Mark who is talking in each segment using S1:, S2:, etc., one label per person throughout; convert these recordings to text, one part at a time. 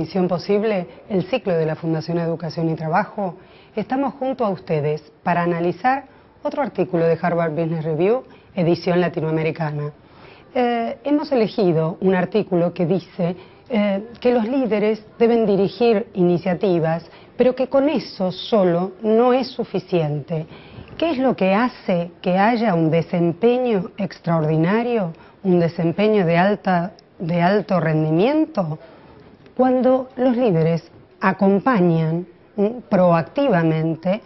S1: Misión Posible, el ciclo de la Fundación Educación y Trabajo, estamos junto a ustedes para analizar otro artículo de Harvard Business Review, edición latinoamericana. Hemos elegido un artículo que dice que los líderes deben dirigir iniciativas, pero que con eso solo no es suficiente. ¿Qué es lo que hace que haya un desempeño extraordinario, un desempeño de alto rendimiento? Cuando los líderes acompañan proactivamente,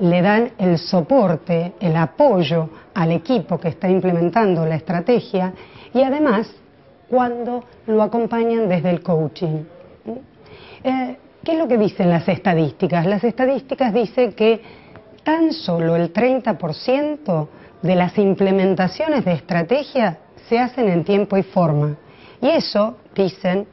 S1: le dan el soporte, el apoyo al equipo que está implementando la estrategia y además cuando lo acompañan desde el coaching. ¿Qué es lo que dicen las estadísticas? Las estadísticas dicen que tan solo el 30% de las implementaciones de estrategia se hacen en tiempo y forma. Y eso, dicen,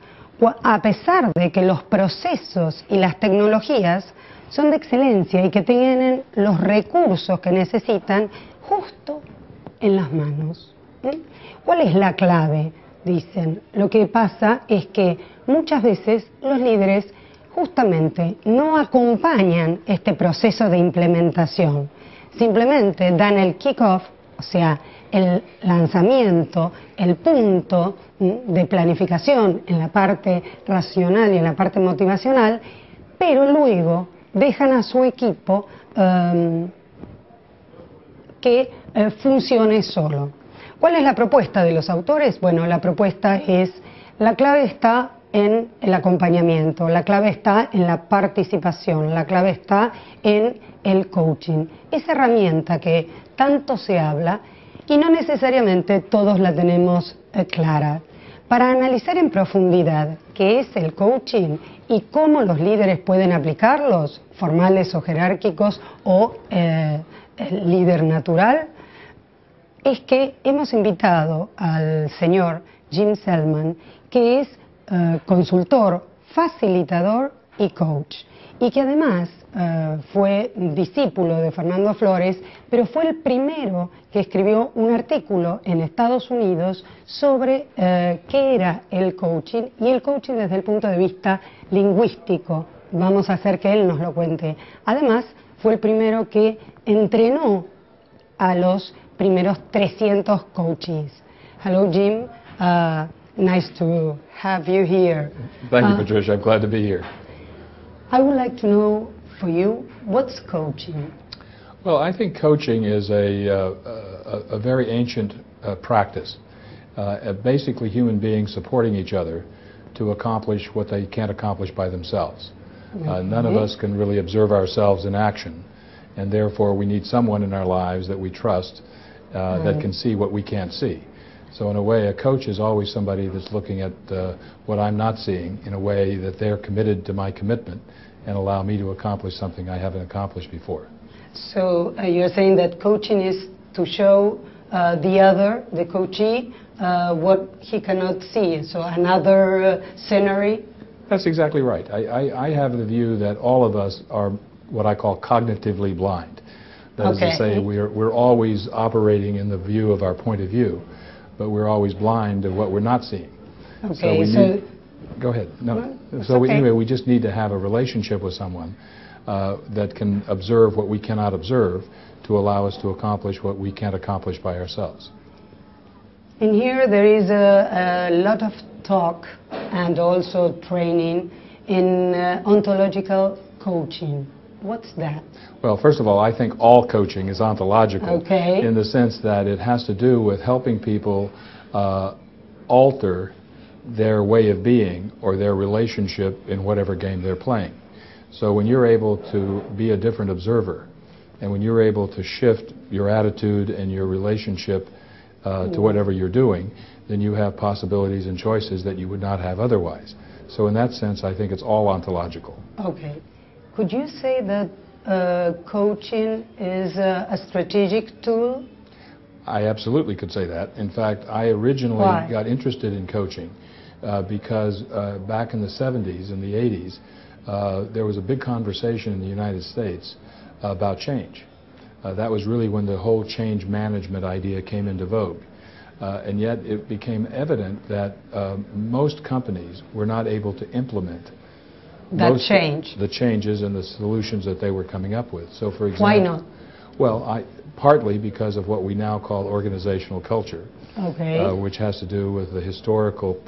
S1: a pesar de que los procesos y las tecnologías son de excelencia y que tienen los recursos que necesitan justo en las manos. ¿Cuál es la clave? Dicen, lo que pasa es que muchas veces los líderes justamente no acompañan este proceso de implementación. Simplemente dan el kick-off, o sea, el lanzamiento, el punto de planificación en la parte racional y en la parte motivacional, pero luego dejan a su equipo que funcione solo. ¿Cuál es la propuesta de los autores? Bueno, la propuesta es, la clave está en el acompañamiento, la clave está en la participación, la clave está en el coaching. Esa herramienta que tanto se habla y no necesariamente todos la tenemos clara. Para analizar en profundidad qué es el coaching y cómo los líderes pueden aplicarlos, formales o jerárquicos o el líder natural, es que hemos invitado al señor Jim Selman, que es consultor, facilitador y coach, y que además fue discípulo de Fernando Flores, pero fue el primero que escribió un artículo en Estados Unidos sobre qué era el coaching, y el coaching desde el punto de vista lingüístico. Vamos a hacer que él nos lo cuente. Además, fue el primero que entrenó a los primeros 300 coaches. Hello, Jim. Nice to have you here.
S2: Thank you, Patricia. I'm glad to be here.
S1: I would like to know, for you, what's coaching?
S2: Well, I think coaching is a very ancient practice. Basically, human beings supporting each other to accomplish what they can't accomplish by themselves. None of us can really observe ourselves in action, and therefore we need someone in our lives that we trust that can see what we can't see. So in a way, a coach is always somebody that's looking at what I'm not seeing in a way that they're committed to my commitment and allow me to accomplish something I haven't accomplished before.
S1: So you're saying that coaching is to show the coachee, what he cannot see, so another scenery?
S2: That's exactly right. I have the view that all of us are what I call cognitively blind. That is to say, we're always operating in the view of our point of view, but we're always blind to what we're not seeing.
S1: Okay,
S2: go ahead. No.
S1: Anyway,
S2: we just need to have a relationship with someone that can observe what we cannot observe to allow us to accomplish what we can't accomplish by ourselves.
S1: In here there is a lot of talk and also training in ontological coaching. What's that?
S2: Well, first of all, I think all coaching is ontological in the sense that it has to do with helping people alter their way of being or their relationship in whatever game they're playing. So when you're able to be a different observer and when you're able to shift your attitude and your relationship to whatever you're doing, then you have possibilities and choices that you would not have otherwise. So in that sense, I think it's all ontological.
S1: Okay. Could you say that coaching is a strategic tool?
S2: I absolutely could say that. In fact, I originally got interested in coaching because back in the 70s and the 80s, there was a big conversation in the United States about change. That was really when the whole change management idea came into vogue. And yet it became evident that most companies were not able to implement
S1: that change.
S2: The changes and the solutions that they were coming up with. So, for example,
S1: why not?
S2: Well, partly because of what we now call organizational culture, which has to do with the historical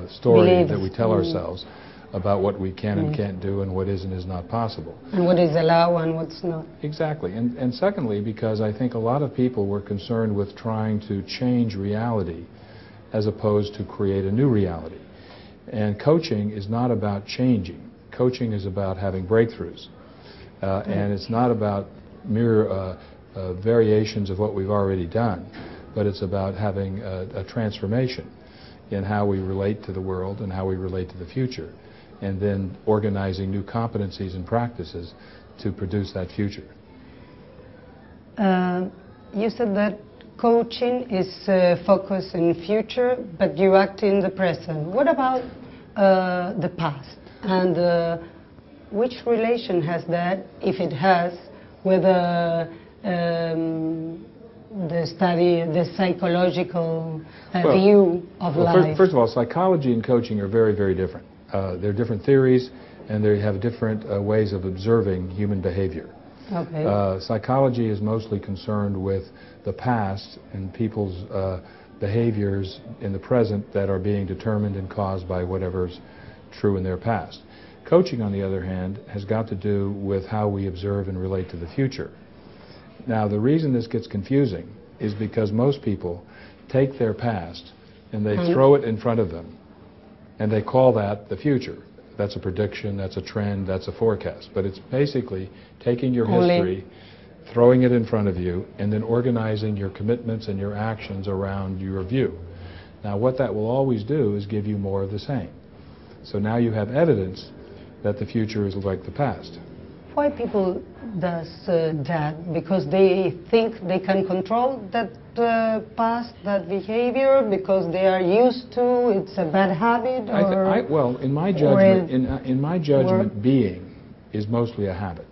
S2: story that we tell ourselves about what we can and can't do and what is and is not possible.
S1: And what is allowed and what's not.
S2: Exactly. And secondly, because I think a lot of people were concerned with trying to change reality as opposed to create a new reality. And coaching is not about changing. Coaching is about having breakthroughs. And it's not about mere variations of what we've already done, but it's about having a transformation in how we relate to the world and how we relate to the future, and then organizing new competencies and practices to produce that future.
S1: You said that coaching is focused in future, but you act in the present. What about the past? And which relation has that, if it has, with the study, the psychological view of life?
S2: First of all, psychology and coaching are very, very different. They're different theories, and they have different ways of observing human behavior. Psychology is mostly concerned with the past and people's behaviors in the present that are being determined and caused by whatever's true in their past. Coaching, on the other hand, has got to do with how we observe and relate to the future. Now, the reason this gets confusing is because most people take their past and they throw it in front of them, and they call that the future. That's a prediction, that's a trend, that's a forecast. But it's basically taking your history, throwing it in front of you, and then organizing your commitments and your actions around your view. Now, what that will always do is give you more of the same. So now you have evidence that the future is like the past.
S1: Why people does that? Because they think they can control that past, that behavior, because they are used to, it's a bad habit? Or
S2: well, in my judgment, in my judgment, being is mostly a habit.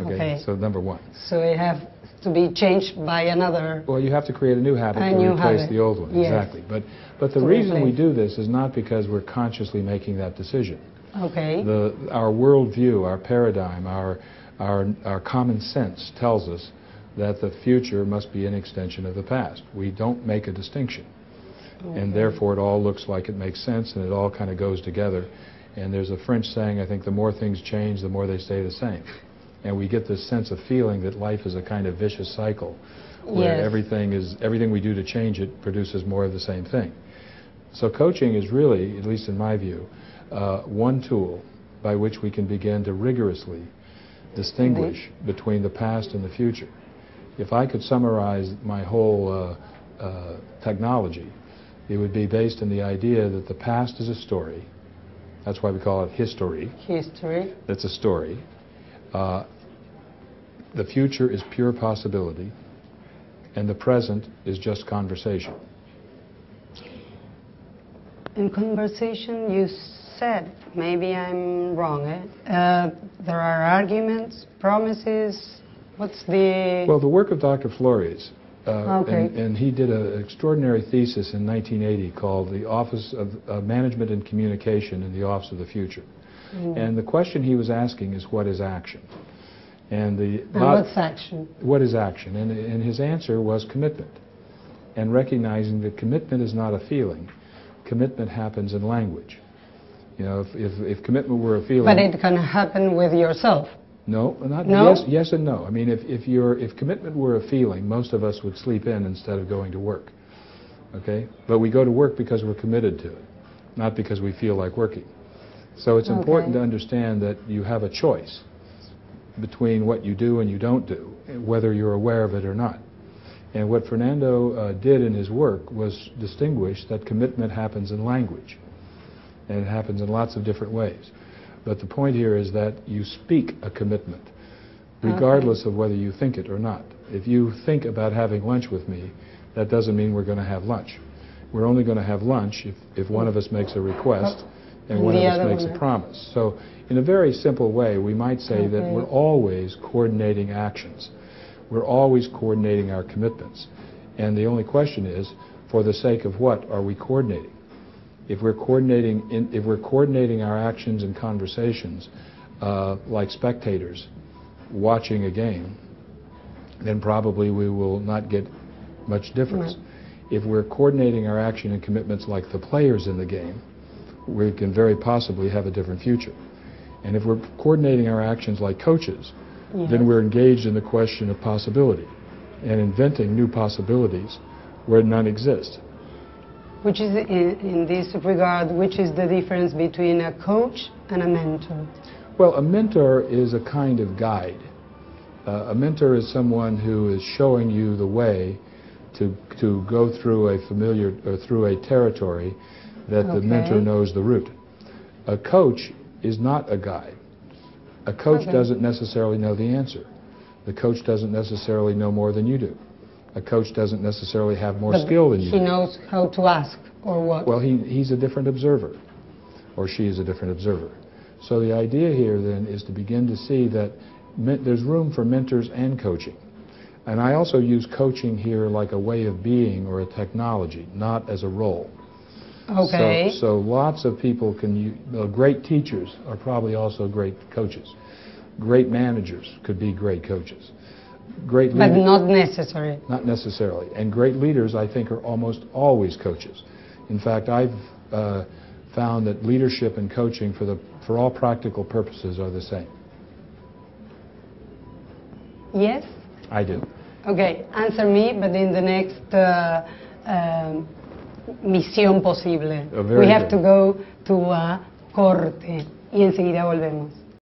S2: Okay, so number one.
S1: So it has to be changed by another.
S2: Well, you have to create a new habit to replace the old one.
S1: Yes.
S2: Exactly. But the reason we do this is not because we're consciously making that decision. Our worldview, our paradigm, our common sense tells us that the future must be an extension of the past. We don't make a distinction. And therefore it all looks like it makes sense, and it all kind of goes together. And there's a French saying, I think, the more things change, the more they stay the same. And we get this sense of feeling that life is a kind of vicious cycle where everything we do to change it produces more of the same thing. So coaching is really, at least in my view, one tool by which we can begin to rigorously distinguish between the past and the future. If I could summarize my whole technology, it would be based on the idea that the past is a story. That's why we call it history.
S1: History.
S2: That's a story. The future is pure possibility, and the present is just conversation.
S1: In conversation, you said, maybe I'm wrong, there are arguments, promises. What's the...
S2: Well, the work of Dr. Flores, and he did an extraordinary thesis in 1980 called The Office of Management and Communication in the Office of the Future. And the question he was asking is, what is action? And
S1: what's action?
S2: What is action? And his answer was commitment. And recognizing that commitment is not a feeling. Commitment happens in language. You know, if commitment were a feeling...
S1: But it can happen with yourself.
S2: No, not yes and no. I mean, if commitment were a feeling, most of us would sleep in instead of going to work. Okay? But we go to work because we're committed to it, not because we feel like working. So it's important to understand that you have a choice between what you do and you don't do, whether you're aware of it or not. And what Fernando did in his work was distinguish that commitment happens in language. And it happens in lots of different ways. But the point here is that you speak a commitment, regardless of whether you think it or not. If you think about having lunch with me, that doesn't mean we're going to have lunch. We're only going to have lunch if one of us makes a request and one of us makes a promise. So in a very simple way, we might say that we're always coordinating actions. We're always coordinating our commitments. And the only question is, for the sake of what are we coordinating? If we're coordinating our actions and conversations like spectators watching a game, then probably we will not get much difference. If we're coordinating our action and commitments like the players in the game, we can very possibly have a different future. And if we're coordinating our actions like coaches, then we're engaged in the question of possibility and inventing new possibilities where none exist.
S1: Which is, in this regard, which is the difference between a coach and a mentor?
S2: Well, a mentor is a kind of guide. A mentor is someone who is showing you the way to go through a familiar, or through a territory that the mentor knows the route. A coach is not a guide. A coach doesn't necessarily know the answer. The coach doesn't necessarily know more than you do. A coach doesn't necessarily have more skill than you do.
S1: He knows how to ask, or what?
S2: Well, he's a different observer, or she is a different observer. So the idea here then is to begin to see that there's room for mentors and coaching. And I also use coaching here like a way of being or a technology, not as a role.
S1: Okay.
S2: So lots of people can great teachers are probably also great coaches. Great managers could be great coaches. Great
S1: but
S2: leaders,
S1: not necessary.
S2: Not necessarily. And great leaders, I think, are almost always coaches. In fact, I've found that leadership and coaching, for all practical purposes, are the same.
S1: Yes?
S2: I do.
S1: Okay, answer me, but in the next Misión Posible. We have to go to a corte y enseguida volvemos.